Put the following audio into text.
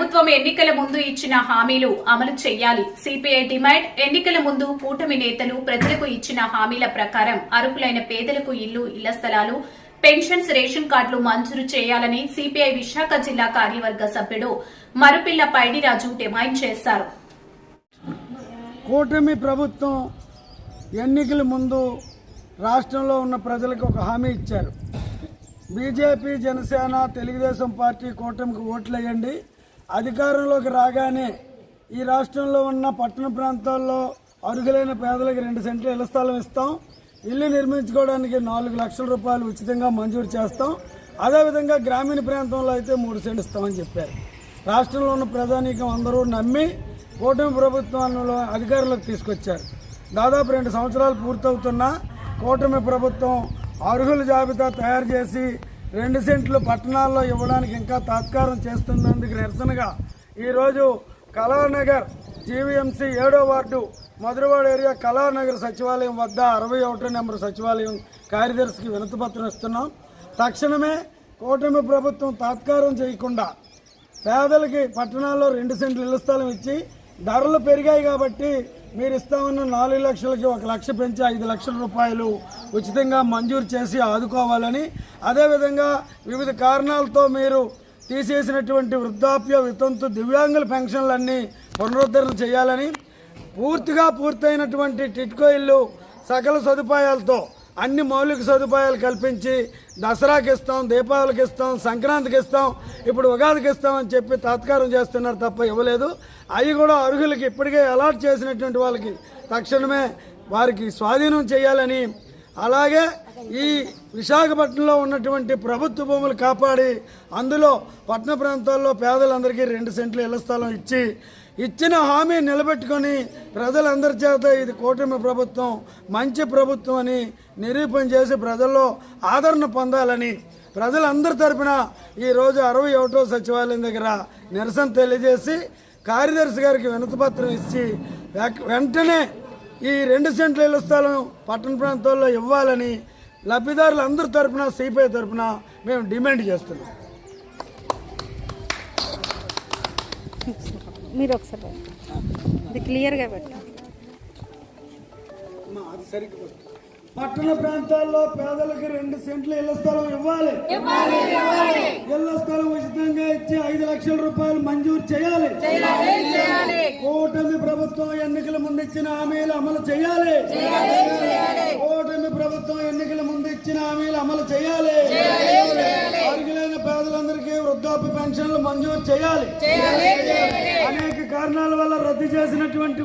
ప్రభుత్వం ఎన్నికల ముందు ఇచ్చిన హామీలు అమలు చేయాలి. CPI demand. ఎన్నికల ముందు కూటమి నేతలు ప్రజలకు ఇచ్చిన హామీల ప్రకారం అర్హులైన పేదలకు ఇళ్లు, ఇళ్ల స్థలాలు, పెన్షన్స్, రేషన్ కార్డులు మంజూరు చేయాలని సిపిఐ విశాఖ జిల్లా కార్యవర్గ సభ్యుడు మరుపిల్ల పైడిరాజు డిమాండ్ చేశారు. కూటమి ప్రభుత్వం ఎన్నికల ముందు రాష్ట్రంలో ఉన్న ప్రజలకు ఒక హామీ ఇచ్చారు. బీజేపీ, జనసేన, తెలుగుదేశం పార్టీ కూటమికి ఓట్లేయండి, అధికారంలోకి రాగానే ఈ రాష్ట్రంలో ఉన్న పట్టణ ప్రాంతాల్లో అర్హులైన పేదలకు 2 సెంట్ల ఇళ్ల స్థలం ఇస్తాం, ఇల్లు నిర్మించుకోవడానికి 4 లక్షల రూపాయలు ఉచితంగా మంజూరు చేస్తాం, అదేవిధంగా గ్రామీణ ప్రాంతంలో అయితే 3 సెంట్లు ఇస్తామని చెప్పారు. రాష్ట్రంలో ఉన్న ప్రజానీకం అందరూ నమ్మి కూటమి ప్రభుత్వంలో అధికారంలోకి తీసుకొచ్చారు. దాదాపు 2 సంవత్సరాలు పూర్తవుతున్నా కూటమి ప్రభుత్వం అర్హుల జాబితా తయారు చేసి 2 సెంట్లు పట్టణాల్లో ఇవ్వడానికి ఇంకా తాత్కారం చేస్తున్నందుకు నిరసనగా ఈరోజు కళానగర్ జీవీఎంసీ 7వ వార్డు మధురవాడ ఏరియా కళానగర్ సచివాలయం వద్ద 61 నెంబర్ సచివాలయం కార్యదర్శికి వినతిపత్రం ఇస్తున్నాం. తక్షణమే కూటమి ప్రభుత్వం తాత్కారం చేయకుండా పేదలకి పట్టణాల్లో 2 సెంట్లు ఇళ్ల స్థలం ఇచ్చి, ధరలు పెరిగాయి కాబట్టి మీరు ఇస్తామన్న 4 లక్షలకి 1 లక్ష పెంచి 5 లక్షల రూపాయలు ఉచితంగా మంజూరు చేసి ఆదుకోవాలని, అదేవిధంగా వివిధ కారణాలతో మీరు తీసేసినటువంటి వృద్ధాప్య, వితంతు, దివ్యాంగుల పెన్షన్లన్నీ పునరుద్ధరణ చేయాలని, పూర్తయినటువంటి టిట్కో ఇల్లు సకల సదుపాయాలతో అన్ని మౌలిక సదుపాయాలు కల్పించి దసరాకి ఇస్తాం, దీపావళికి ఇస్తాం, సంక్రాంతికి ఇస్తాం, ఇప్పుడు ఉగాదికి ఇస్తామని చెప్పి తాత్కారం చేస్తున్నారు తప్ప ఇవ్వలేదు. అవి కూడా అర్హులకి ఇప్పటికే అలాట్ చేసినటువంటి వాళ్ళకి తక్షణమే వారికి స్వాధీనం చేయాలని, అలాగే ఈ విశాఖపట్నంలో ఉన్నటువంటి ప్రభుత్వ భూములు కాపాడి అందులో పట్టణ ప్రాంతాల్లో పేదలందరికీ 2 సెంట్ల ఇళ్ల స్థలం ఇచ్చిన హామీ నిలబెట్టుకొని ప్రజలందరి చేత ఇది కూటమి ప్రభుత్వం మంచి ప్రభుత్వం అని నిరూపణ చేసి ప్రజల్లో ఆదరణ పొందాలని ప్రజలందరి తరపున ఈరోజు 61వ సచివాలయం దగ్గర నిరసన తెలియజేసి కార్యదర్శి గారికి వినతిపత్రం ఇచ్చి వెంటనే ఈ 2 సెంట్ల ఇళ్ల స్థలం పట్టణ ప్రాంతాల్లో ఇవ్వాలని లబ్ధిదారులందరి తరపున సిపిఐ తరపున మేము డిమాండ్ చేస్తున్నాం. మీరు ఒకసారి ఇది క్లియర్గా పెట్టండి. పట్టణ ప్రాంతాల్లో పేదలకు 2 సెంట్ల ఇళ్ల స్థలం ఇవ్వాలి. ఇళ్ల స్థలం ఉచితంగా ఇచ్చి 5 లక్షల రూపాయలు మంజూరు చేయాలి. కూటమి ప్రభుత్వం ఎన్నికల ముందు ఇచ్చిన హామీలు అమలు చేయాలి. కూటమి ప్రభుత్వం ఎన్నికల ముందు ఇచ్చిన హామీలు అమలు చేయాలి. అర్హులైన పేదలందరికీ వృద్ధాప్య పెన్షన్లు మంజూరు చేయాలి. అనేక కారణాల వల్ల రద్దు చేసినటువంటి